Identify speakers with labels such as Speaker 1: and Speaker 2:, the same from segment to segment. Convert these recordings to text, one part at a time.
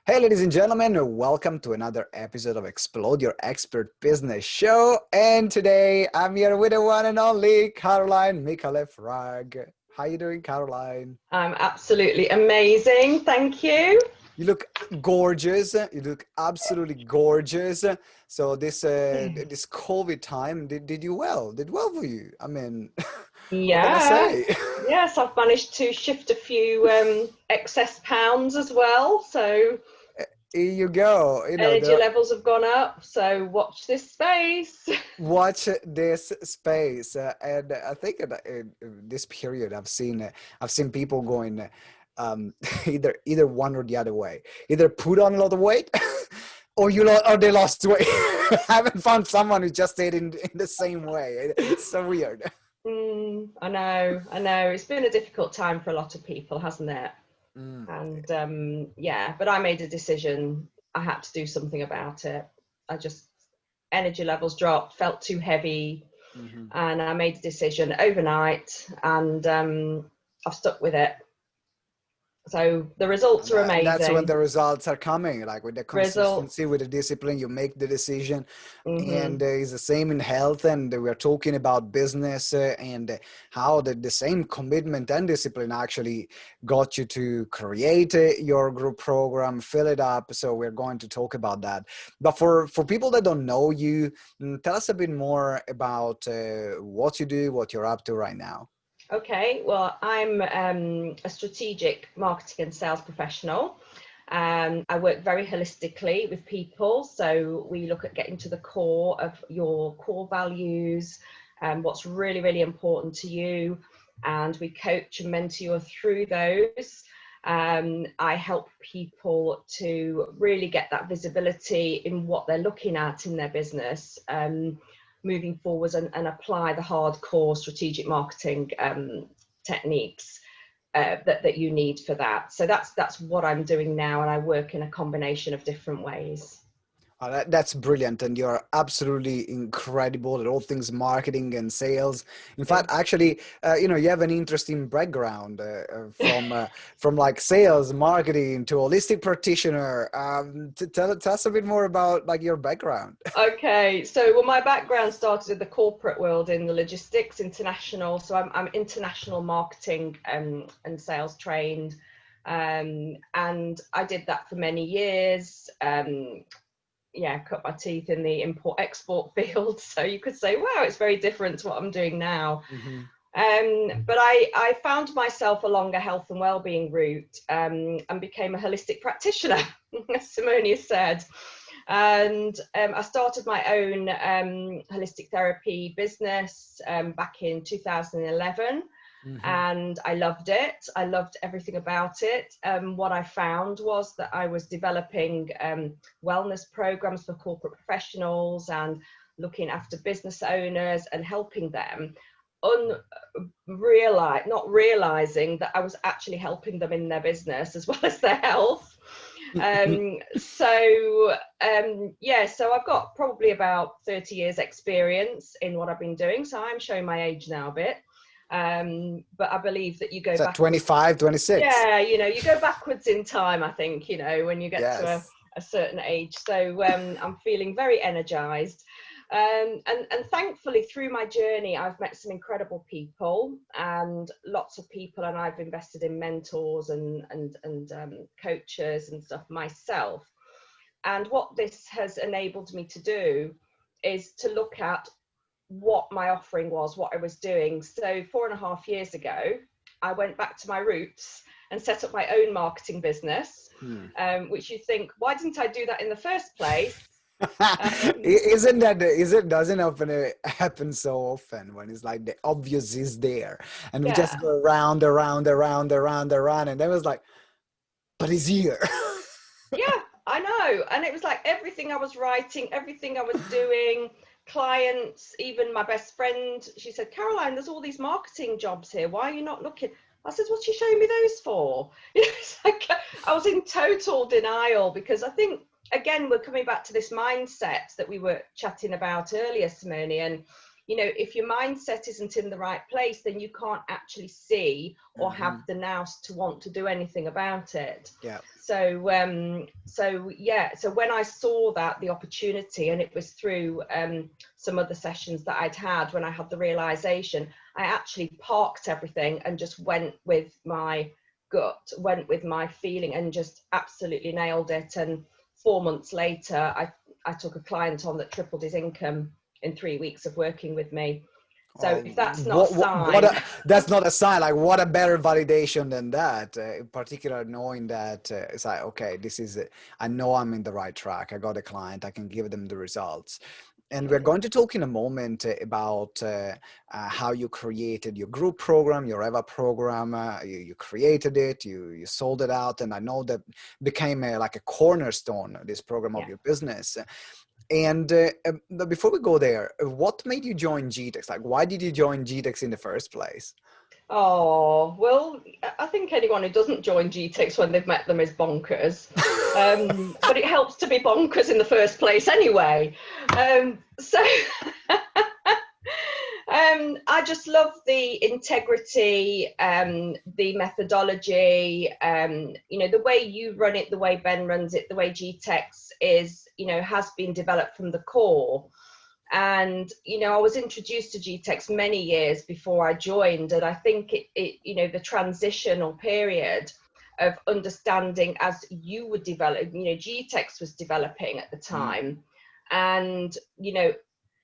Speaker 1: Hey, ladies and gentlemen, welcome to another episode of Explode Your Expert Business Show. And today I'm here with the one and only Caroline Micallef Wragg. How you doing, Caroline?
Speaker 2: I'm absolutely amazing. Thank you.
Speaker 1: You look gorgeous. You look absolutely gorgeous. So this COVID time did you well? Did well for you? I mean, what can I
Speaker 2: Yeah.
Speaker 1: say?
Speaker 2: Yes, I've managed to shift a few excess pounds as well. So
Speaker 1: Here you go.
Speaker 2: energy levels have gone up. So watch this space.
Speaker 1: Watch this space, and I think in this period I've seen people going either one or the other way. Either put on a lot of weight, or they lost weight. I haven't found someone who just stayed in the same way. It's so weird.
Speaker 2: I know. It's been a difficult time for a lot of people, hasn't it?
Speaker 1: Mm.
Speaker 2: And yeah, but I made a decision. I had to do something about it. Energy levels dropped, felt too heavy, and I made a decision overnight, and I've stuck with it. So the results are amazing.
Speaker 1: And that's when the results are coming, like with the consistency,
Speaker 2: Results.
Speaker 1: with the discipline, you make the decision. And it's the same in health. And we're talking about business and how the same commitment and discipline actually got you to create your group program, fill it up. So we're going to talk about that. But for people that don't know you, tell us a bit more about what you do, what you're up to right now.
Speaker 2: Okay, well, I'm a strategic marketing and sales professional. I work very holistically with people. So we look at getting to the core of your core values and what's really, really important to you. And we coach and mentor you through those. I help people to really get that visibility in what they're looking at in their business. Moving forwards and apply the hardcore strategic marketing techniques that you need for that. So that's what I'm doing now, and I work in a combination of different ways.
Speaker 1: That's brilliant, and you're absolutely incredible at all things marketing and sales. In fact, actually, you have an interesting background from like sales, marketing to holistic practitioner. Tell us a bit more about like your background.
Speaker 2: Okay, so well, my background started in the corporate world in the logistics international. So I'm international marketing and sales trained, and I did that for many years. Yeah, cut my teeth in the import-export field. So you could say, wow, it's very different to what I'm doing now. But I found myself along a health and well-being route and became a holistic practitioner, as Simone has said. And I started my own holistic therapy business back in 2011. And I loved it. I loved everything about it. What I found was that I was developing wellness programs for corporate professionals and looking after business owners and helping them not realizing that I was actually helping them in their business as well as their health. So I've got probably about 30 years experience in what I've been doing. So I'm showing my age now a bit. But I believe that you go back
Speaker 1: 25, 26.
Speaker 2: Yeah, you go backwards in time, I think, when you get to a certain age. So I'm feeling very energized. And thankfully through my journey, I've met some incredible people and lots of people, and I've invested in mentors and coaches and stuff myself. And what this has enabled me to do is to look at what my offering was, what I was doing. So 4.5 years ago, I went back to my roots and set up my own marketing business, which you think, why didn't I do that in the first place?
Speaker 1: Doesn't often happen so often when it's like the obvious is there and we just go around, and then it was like, but it's here.
Speaker 2: Yeah, I know. And it was like everything I was writing, everything I was doing, clients, even my best friend, she said, Caroline, there's all these marketing jobs here. Why are you not looking? I said, what's she showing me those for? It's like I was in total denial, because I think, again, we're coming back to this mindset that we were chatting about earlier, Simone, and you know, if your mindset isn't in the right place, then you can't actually see or have the nous to want to do anything about it.
Speaker 1: Yeah.
Speaker 2: So so when I saw that, the opportunity, and it was through some other sessions that I'd had, when I had the realization, I actually parked everything and just went with my gut, went with my feeling, and just absolutely nailed it. And 4 months later, I took a client on that tripled his income in 3 weeks of working with me. So if that's not a sign,
Speaker 1: that's not a sign. Like, what a better validation than that. In particular, knowing that it's like, okay, this is it. I know I'm in the right track. I got a client. I can give them the results. And we're going to talk in a moment about how you created your group program, your EVA program. You created it, you sold it out, and I know that became like a cornerstone of this program of your business. And but before we go there, what made you join GTeX? Like, why did you join GTeX in the first place?
Speaker 2: Oh, well, I think anyone who doesn't join GTeX when they've met them is bonkers. But it helps to be bonkers in the first place anyway. I just love the integrity, the methodology, you know, the way you run it, the way Ben runs it, the way GTeX is, you know, has been developed from the core. And, you know, I was introduced to GTeX many years before I joined. And I think it you know, the transitional period of understanding as you were developing, you know, GTeX was developing at the time. And, you know,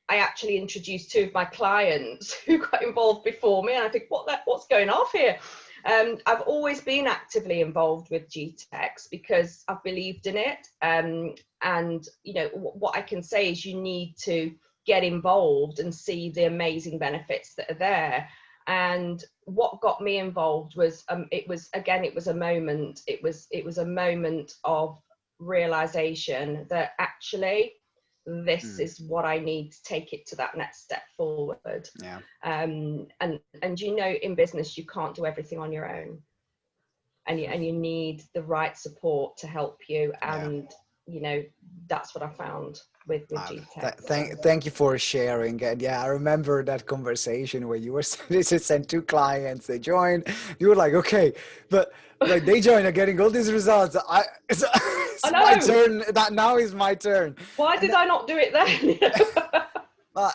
Speaker 2: I actually introduced 2 of my clients who got involved before me. And I think, what's going off here? I've always been actively involved with GTeX because I've believed in it. And, you know, what I can say is you need to get involved and see the amazing benefits that are there. And what got me involved was, it was a moment. It was a moment of realization that actually this is what I need to take it to that next step forward.
Speaker 1: Yeah.
Speaker 2: And you know, in business you can't do everything on your own, and you need the right support to help you. And you know, that's what I found with GTeX.
Speaker 1: Thank you for sharing. And yeah, I remember that conversation where you were sent 2 clients, they joined, you were like, okay, but like they joined, are getting all these results. It's my turn. That now is my turn.
Speaker 2: Why did I not do it then?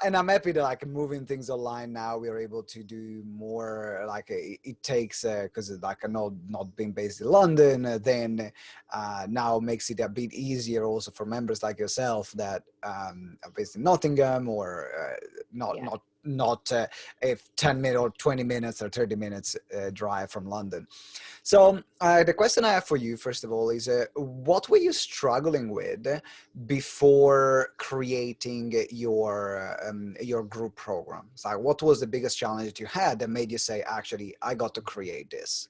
Speaker 1: And I'm happy that like moving things online now, we're able to do more. Like it takes because like not being based in London, then now makes it a bit easier also for members like yourself that are based in Nottingham or not if 10 minutes or 20 minutes or 30 minutes drive from London. So the question I have for you, first of all, is what were you struggling with before creating your group program? So what was the biggest challenge that you had that made you say, actually, I got to create this?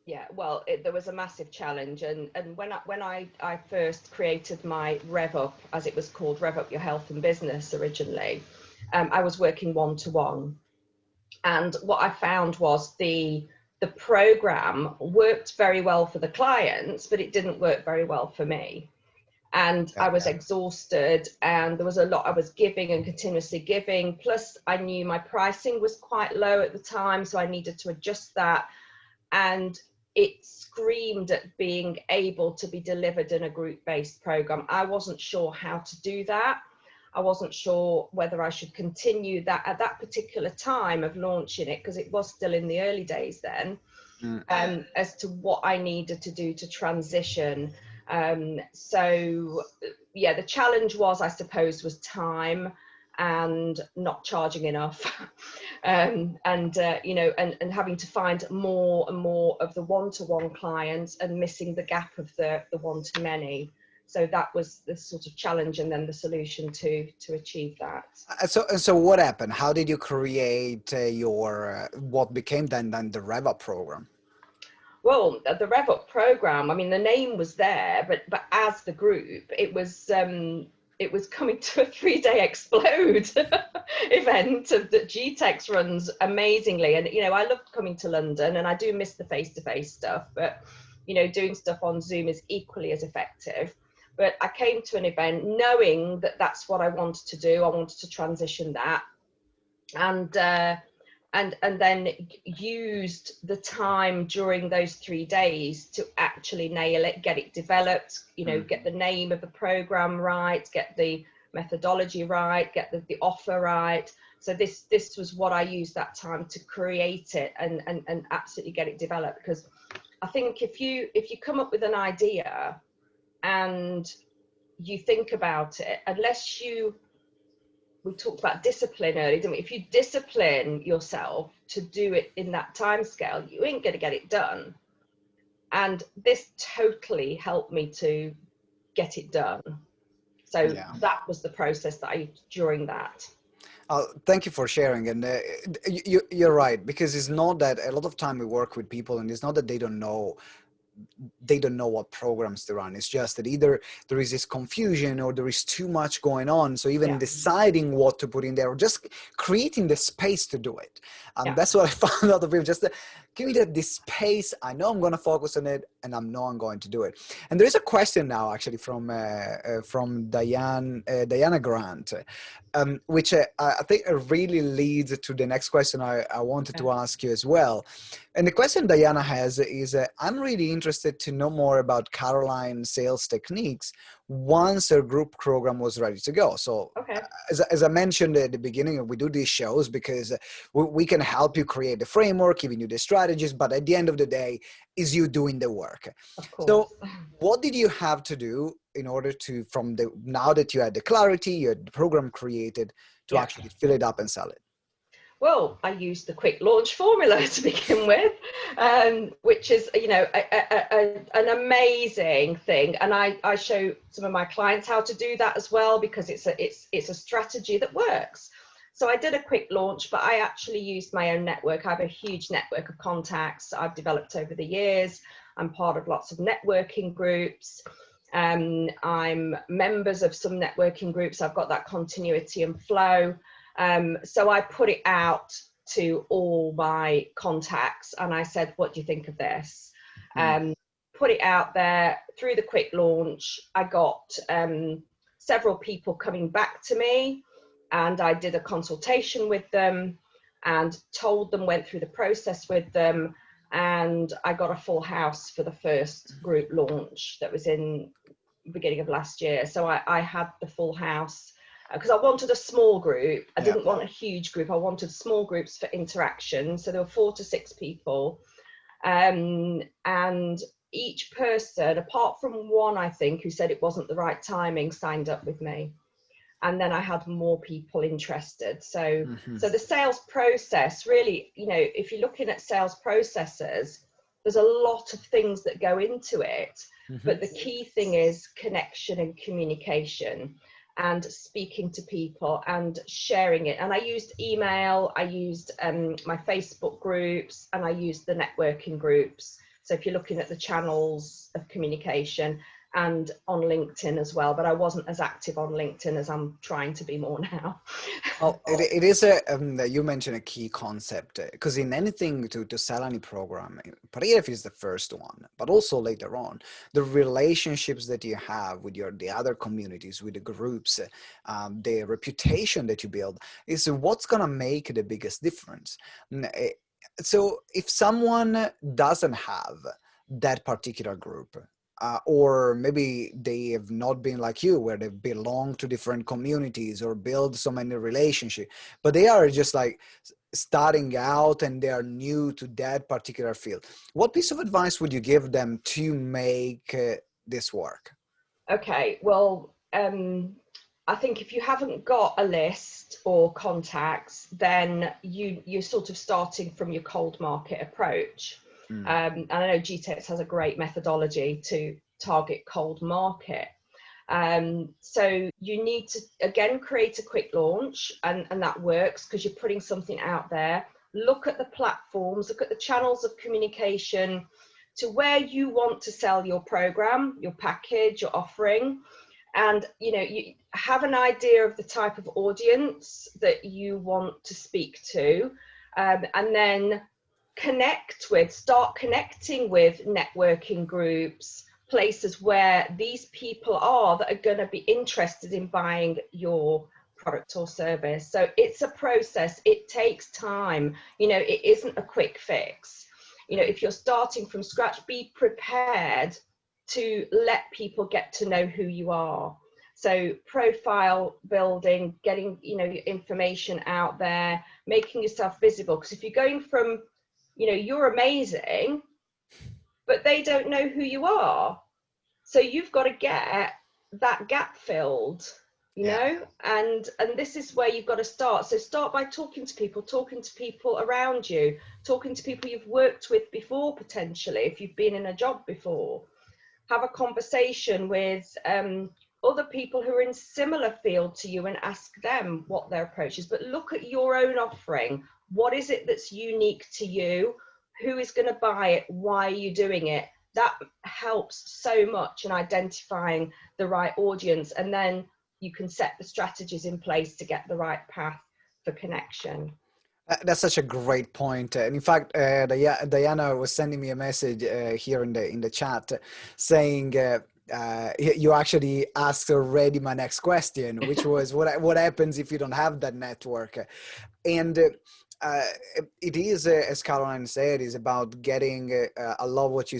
Speaker 2: Yeah, well, there was a massive challenge. And when I first created my Rev Up, as it was called, Rev Up Your Health and Business originally, I was working one-to-one. And what I found was the program worked very well for the clients, but it didn't work very well for me. And I was exhausted, and there was a lot I was giving and continuously giving. Plus, I knew my pricing was quite low at the time, so I needed to adjust that. And it screamed at being able to be delivered in a group-based program. I wasn't sure how to do that. I wasn't sure whether I should continue that at that particular time of launching it, because it was still in the early days then, as to what I needed to do to transition. So yeah, the challenge was, I suppose, was time and not charging enough, you know, and having to find more and more of the one-to-one clients and missing the gap of the one-to-many. So that was the sort of challenge, and then the solution to achieve that.
Speaker 1: So what happened? How did you create your what became then the Rev Up program?
Speaker 2: Well, the Rev Up program, I mean, the name was there, but as the group, it was coming to a 3-day Explode event that GTeX runs amazingly. And, you know, I love coming to London, and I do miss the face-to-face stuff, but, you know, doing stuff on Zoom is equally as effective. But I came to an event knowing that that's what I wanted to do. I wanted to transition that. and then used the time during those 3 days to actually nail it, get it developed, you know, get the name of the program right, get the methodology right, get the offer right. So this was what I used that time to create it and absolutely get it developed. Because I think if you come up with an idea and you think about it, unless we talked about discipline earlier, didn't we? If you discipline yourself to do it in that time scale, you ain't going to get it done. And this totally helped me to get it done. So that was the process that I used during that.
Speaker 1: Thank you for sharing. And you're right, because it's not that a lot of time we work with people and it's not that they don't know what programs to run. It's just that either there is this confusion or there is too much going on. So even deciding what to put in there or just creating the space to do it. That's what I found out of people. Just give me this space. I know I'm going to focus on it and I know I'm going to do it. And there is a question now actually from Diana Grant, which I think really leads to the next question I wanted to ask you as well. And the question Diana has is, I'm really interested to know more about Caroline sales techniques once her group program was ready to go. So as I mentioned at the beginning, we do these shows because we can help you create the framework, giving you the strategies, but at the end of the day, is you doing the work. So what did you have to do in order to, now that you had the clarity, you had the program created, to actually fill it up and sell it?
Speaker 2: Well, I used the quick launch formula to begin with, which is, you know, an amazing thing. And I show some of my clients how to do that as well, because it's a strategy that works. So I did a quick launch, but I actually used my own network. I have a huge network of contacts I've developed over the years. I'm part of lots of networking groups. I'm members of some networking groups. I've got that continuity and flow. So I put it out to all my contacts and I said, what do you think of this? Put it out there through the quick launch. I got several people coming back to me, and I did a consultation with them and told them, went through the process with them, and I got a full house for the first group launch that was in the beginning of last year. So I had the full house because I wanted a small group. I didn't want a huge group. I wanted small groups for interaction. So there were 4 to 6 people. And each person, apart from one, I think, who said it wasn't the right timing, signed up with me. And then I had more people interested. So, so the sales process really, you know, if you're looking at sales processes, there's a lot of things that go into it. But the key thing is connection and communication and speaking to people and sharing it. And I used email, I used my Facebook groups, and I used the networking groups. So if you're looking at the channels of communication, and on LinkedIn as well, but I wasn't as active on LinkedIn as I'm trying to be more now.
Speaker 1: Well, it is you mentioned a key concept, because in anything to sell any program, if is the first one, but also later on, the relationships that you have with the other communities, with the groups, the reputation that you build is what's going to make the biggest difference. So if someone doesn't have that particular group, or maybe they have not been like you, where they belong to different communities or build so many relationships, but they are just like starting out and they are new to that particular field. What piece of advice would you give them to make this work?
Speaker 2: Okay, well, I think if you haven't got a list or contacts, then you're sort of starting from your cold market approach. And I know GTeX has a great methodology to target cold market. So you need to, again, create a quick launch, and that works because you're putting something out there. Look at the platforms, look at the channels of communication to where you want to sell your program, your package, your offering. And, you know, you have an idea of the type of audience that you want to speak to, and then start connecting with networking groups, places where these people are that are going to be interested in buying your product or service. So it's a process. It takes time. You know, it isn't a quick fix. You know, if you're starting from scratch, be prepared to let people get to know who you are. So profile building, getting, you know, your information out there, making yourself visible. Because if you're going from, you know, you're amazing, but they don't know who you are. So you've got to get that gap filled, you know, and this is where you've got to start. So start by talking to people around you, talking to people you've worked with before, potentially, if you've been in a job before. Have a conversation with other people who are in similar field to you and ask them what their approach is. But look at your own offering. What is it that's unique to you? Who is going to buy it? Why are you doing it? That helps so much in identifying the right audience, and then you can set the strategies in place to get the right path for connection.
Speaker 1: That's such a great point. And in fact, Diana was sending me a message here in the chat saying you actually asked already my next question, which was what happens if you don't have that network? And it is, as Caroline said, is about getting. I love what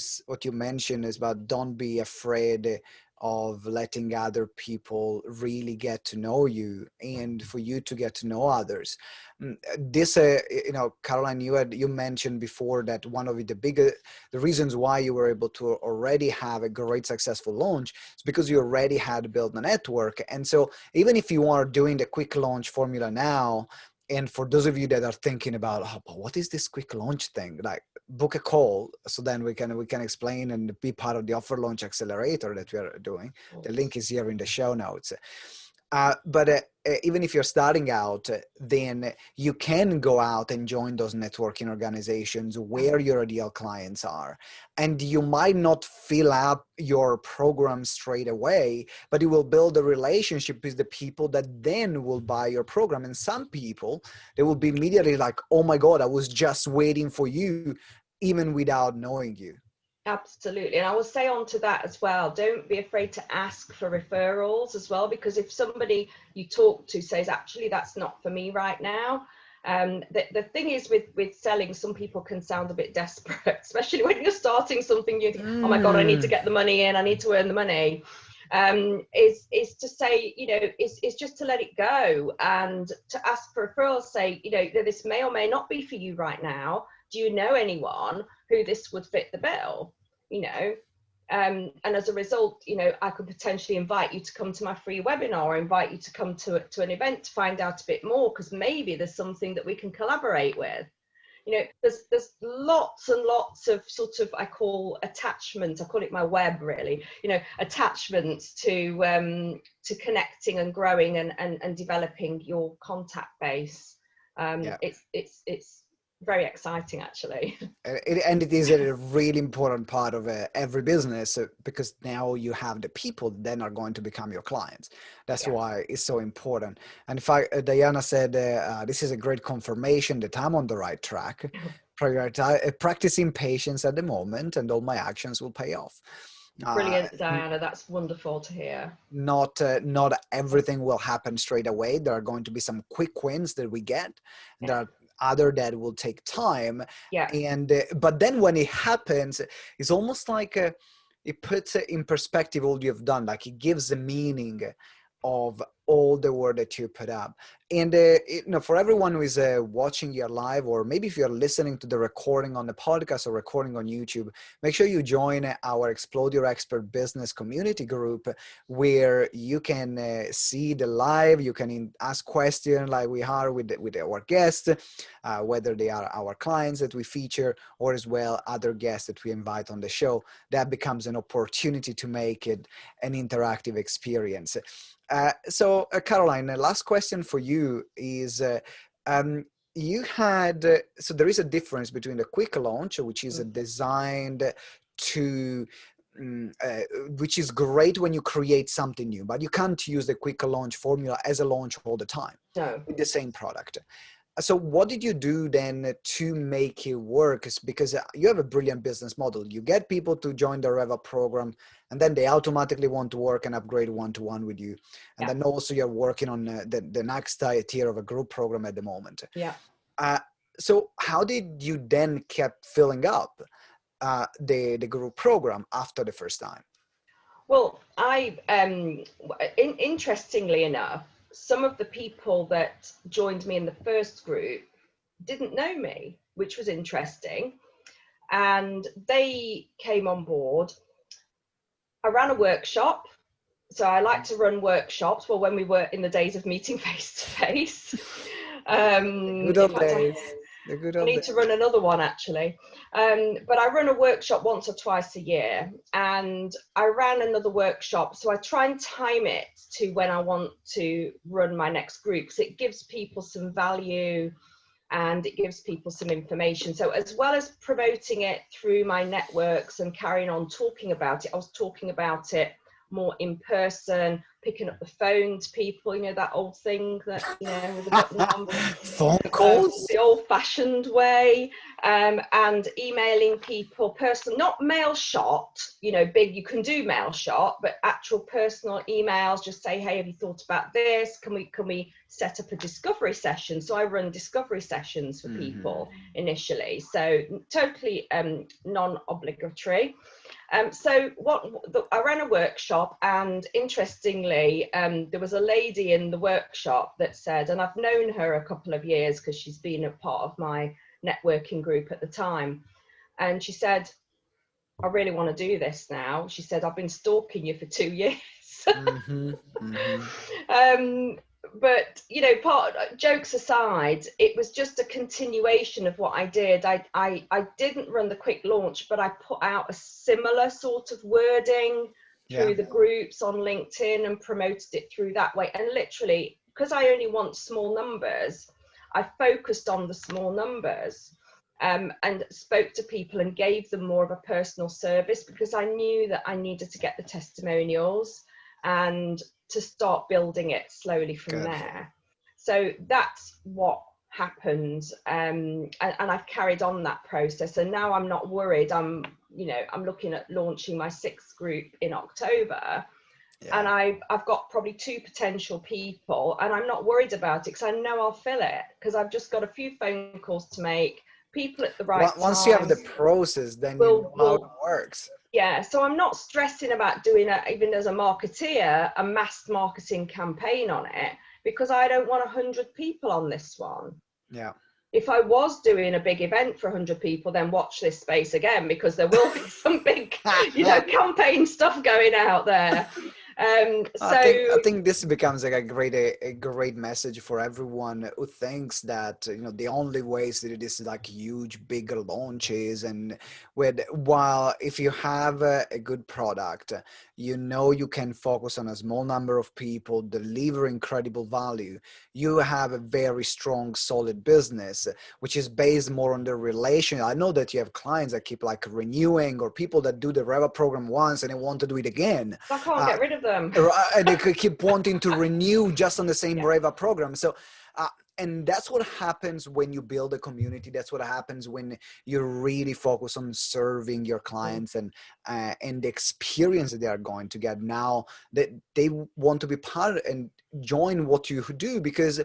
Speaker 1: you mentioned is about don't be afraid of letting other people really get to know you, and for you to get to know others. This, you know, Caroline, you mentioned before that one of the reasons why you were able to already have a great successful launch is because you already had built a network. And so even if you are doing the quick launch formula now, and for those of you that are thinking about, oh, what is this quick launch thing? Like, book a call so then we can explain and be part of the offer launch accelerator that we are doing. The link is here in the show notes. But even if you're starting out, then you can go out and join those networking organizations where your ideal clients are. And you might not fill up your program straight away, but you will build a relationship with the people that then will buy your program. And some people, they will be immediately like, oh my God, I was just waiting for you, even without knowing you.
Speaker 2: Absolutely. And I will say on to that as well, don't be afraid to ask for referrals as well, because if somebody you talk to says, actually, that's not for me right now. The thing is with selling, some people can sound a bit desperate, especially when you're starting something, you think, oh my God, I need to get the money in, I need to earn the money. Is to say, you know, is just to let it go and to ask for referrals, say, you know, this may or may not be for you right now. Do you know anyone who this would fit the bill? You know, and as a result, you know, I could potentially invite you to come to my free webinar, or invite you to come to an event to find out a bit more, because maybe there's something that we can collaborate with. You know, there's lots and lots of sort of, I call attachments, I call it my web really, you know, attachments to connecting and growing and developing your contact base. It's very exciting, actually.
Speaker 1: And it is a really important part of every business, because now you have the people that then are going to become your clients. That's why it's so important. And in fact, Diana said, this is a great confirmation that I'm on the right track. Practicing patience at the moment, and all my actions will pay off.
Speaker 2: Brilliant, Diana. That's wonderful to hear.
Speaker 1: Not everything will happen straight away. There are going to be some quick wins that we get, and there are other that will take time. And but then when it happens, it's almost like it puts in perspective all you've done. Like, it gives the meaning of all the work that you put up. And you know, for everyone who is watching you live, or maybe if you're listening to the recording on the podcast or recording on YouTube, make sure you join our Explode Your Expert Business community group, where you can see the live, you can ask questions like we are with our guests, whether they are our clients that we feature, or as well other guests that we invite on the show. That becomes an opportunity to make it an interactive experience. So Caroline, the last question for you is, you had, so there is a difference between the quick launch, which is designed to, which is great when you create something new, but you can't use the quick launch formula as a launch all the time with the same product. So what did you do then to make it work? Because you have a brilliant business model. You get people to join the Reva program, and then they automatically want to work and upgrade one-to-one with you. And then also you're working on the next tier of a group program at the moment.
Speaker 2: Yeah.
Speaker 1: So how did you then kept filling up the group program after the first time?
Speaker 2: Well, interestingly enough, some of the people that joined me in the first group didn't know me, which was interesting. And they came on board. I ran a workshop. So I like to run workshops. Well, when we were in the days of meeting face to face.
Speaker 1: Good old days. The good
Speaker 2: I
Speaker 1: old
Speaker 2: need
Speaker 1: days.
Speaker 2: to run another one actually. But I run a workshop once or twice a year, and I ran another workshop. So I try and time it to when I want to run my next group, because it gives people some value and it gives people some information. So as well as promoting it through my networks and carrying on talking about it, I was talking about it more in person, picking up the phone to people, you know, that old thing that, you know, with the button on.
Speaker 1: Phone calls?
Speaker 2: The old-fashioned way, and emailing people personal, not mail shot, you know, big, you can do mail shot, but actual personal emails, just say, hey, have you thought about this? Can we set up a discovery session? So I run discovery sessions for people initially, so totally non-obligatory. So I ran a workshop, and interestingly, there was a lady in the workshop that said, and I've known her a couple of years because she's been a part of my networking group at the time, and she said, I really want to do this now. She said, I've been stalking you for 2 years. But you know, jokes aside, it was just a continuation of what I did. I didn't run the quick launch, but I put out a similar sort of wording through the groups on LinkedIn and promoted it through that way. And literally, because I only want small numbers, I focused on the small numbers, and spoke to people and gave them more of a personal service, because I knew that I needed to get the testimonials and to start building it slowly from there. So that's what happened, and I've carried on that process, and now I'm not worried. I'm looking at launching my 6th group in October, and I've got probably 2 potential people, and I'm not worried about it, because I know I'll fill it, because I've just got a few phone calls to make, people at the right time.
Speaker 1: Once you have the process, then you know how it works.
Speaker 2: Yeah, so I'm not stressing about doing even as a marketeer, a mass marketing campaign on it, because I don't want 100 people on this one.
Speaker 1: Yeah.
Speaker 2: If I was doing a big event for 100 people, then watch this space again, because there will be some big, you know, campaign stuff going out there.
Speaker 1: I think this becomes like a great message for everyone who thinks that, you know, the only ways to do this is like huge, big launches. And while if you have a good product, you know, you can focus on a small number of people, deliver incredible value. You have a very strong, solid business, which is based more on the relation. I know that you have clients that keep like renewing, or people that do the Reva program once and they want to do it again.
Speaker 2: I can't get rid of them.
Speaker 1: And they could keep wanting to renew just on the same Reva program. So, and that's what happens when you build a community. That's what happens when you really focus on serving your clients and the experience that they are going to get. Now that they want to be part and join what you do, because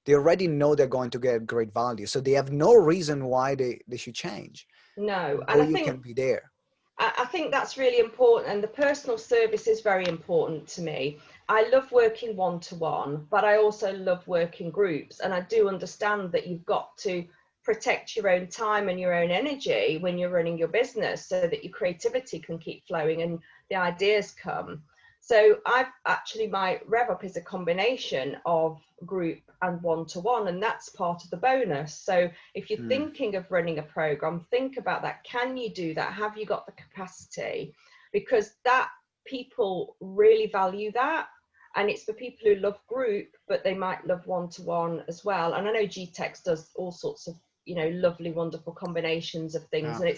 Speaker 1: they already know they're going to get great value. So they have no reason why they should change.
Speaker 2: No,
Speaker 1: and I think you can be there.
Speaker 2: I think that's really important, and the personal service is very important to me. I love working one-to-one, but I also love working groups, and I do understand that you've got to protect your own time and your own energy when you're running your business, so that your creativity can keep flowing and the ideas come. So my Rev Up is a combination of group and one-to-one, and that's part of the bonus. So if you're thinking of running a program, think about that. Can you do that? Have you got the capacity? Because that people really value that. And it's for people who love group, but they might love one-to-one as well. And I know GTeX does all sorts of, you know, lovely, wonderful combinations of things. And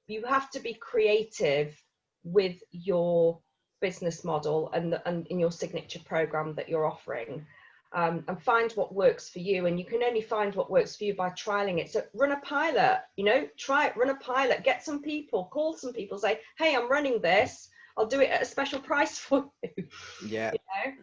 Speaker 2: you have to be creative with your business model and in your signature program that you're offering. and find what works for you. And you can only find what works for you by trialing it. So run a pilot, you know, try it, run a pilot, get some people, call some people, say, hey, I'm running this. I'll do it at a special price for you.
Speaker 1: Yeah.
Speaker 2: You know?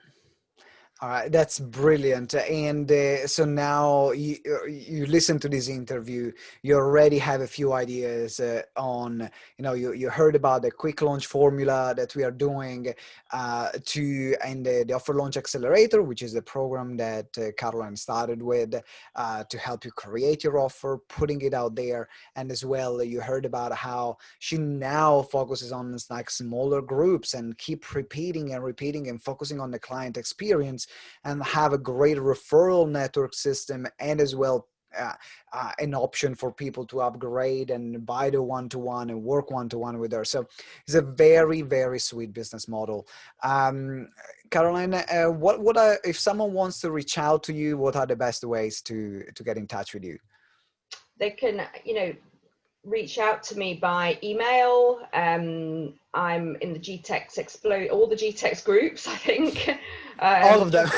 Speaker 1: All right, that's brilliant. And so now you listen to this interview, you already have a few ideas on, you know, you heard about the quick launch formula that we are doing and the offer launch accelerator, which is the program that Caroline started with to help you create your offer, putting it out there. And as well, you heard about how she now focuses on like smaller groups and keep repeating and focusing on the client experience, and have a great referral network system, and as well an option for people to upgrade and buy the one-to-one and work one-to-one with her. So it's a very, very sweet business model. Caroline, if someone wants to reach out to you, what are the best ways to get in touch with you?
Speaker 2: They can, you know, reach out to me by email. I'm in the GTeX all the GTeX groups, I think.
Speaker 1: All of them.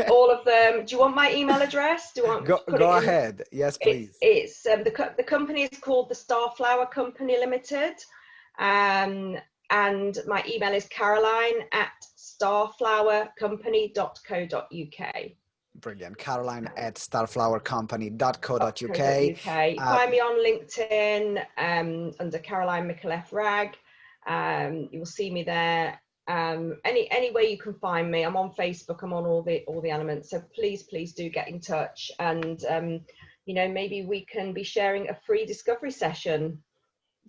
Speaker 2: All of them. Do you want my email address? Do you want
Speaker 1: go ahead? Yes, please.
Speaker 2: It's the company is called the Starflower Company Limited, and my email is caroline@starflowercompany.co.uk.
Speaker 1: Brilliant. Caroline@starflowercompany.co.uk.
Speaker 2: Find me on LinkedIn under Caroline Micallef Wragg. You will see me there. Any way you can find me. I'm on Facebook. I'm on all the elements. So please do get in touch, and you know, maybe we can be sharing a free discovery session.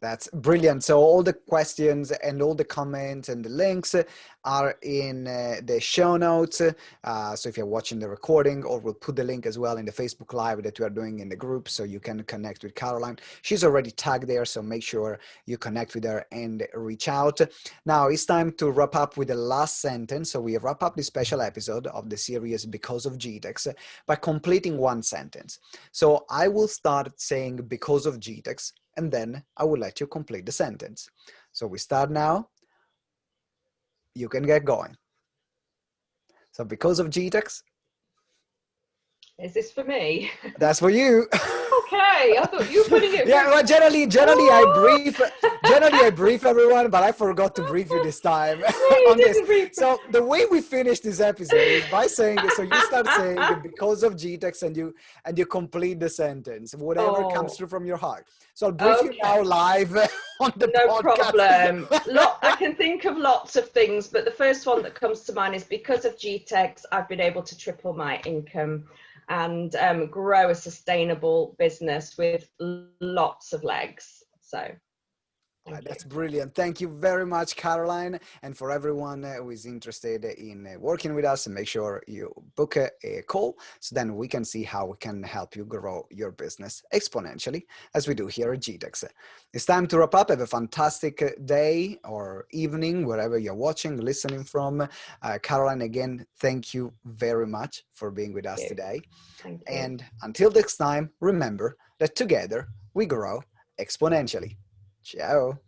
Speaker 1: That's brilliant. So all the questions and all the comments and the links are in the show notes. So if you're watching the recording, or we'll put the link as well in the Facebook Live that we are doing in the group, so you can connect with Caroline. She's already tagged there, so make sure you connect with her and reach out. Now it's time to wrap up with the last sentence. So we wrap up this special episode of the series Because of GTeX by completing one sentence. So I will start saying because of GTeX, and then I will let you complete the sentence. So we start now. You can get going. So because of GTeX.
Speaker 2: Is this for me?
Speaker 1: That's for you.
Speaker 2: Okay, I thought you were putting it.
Speaker 1: Yeah, well, generally I brief everyone, but I forgot to brief you this time on this. So the way we finish this episode is by saying, so you start saying because of GTeX, and you complete the sentence, whatever comes through from your heart. So I'll brief you now live on the podcast.
Speaker 2: Problem. I can think of lots of things, but the first one that comes to mind is because of GTeX, I've been able to triple my income and grow a sustainable business with lots of legs. So
Speaker 1: that's brilliant. Thank you very much, Caroline. And for everyone who is interested in working with us, make sure you book a call, so then we can see how we can help you grow your business exponentially, as we do here at GTeX. It's time to wrap up. Have a fantastic day or evening, wherever you're watching, listening from. Caroline, again, thank you very much for being with us today.
Speaker 2: Thank you.
Speaker 1: And until next time, remember that together we grow exponentially. Ciao.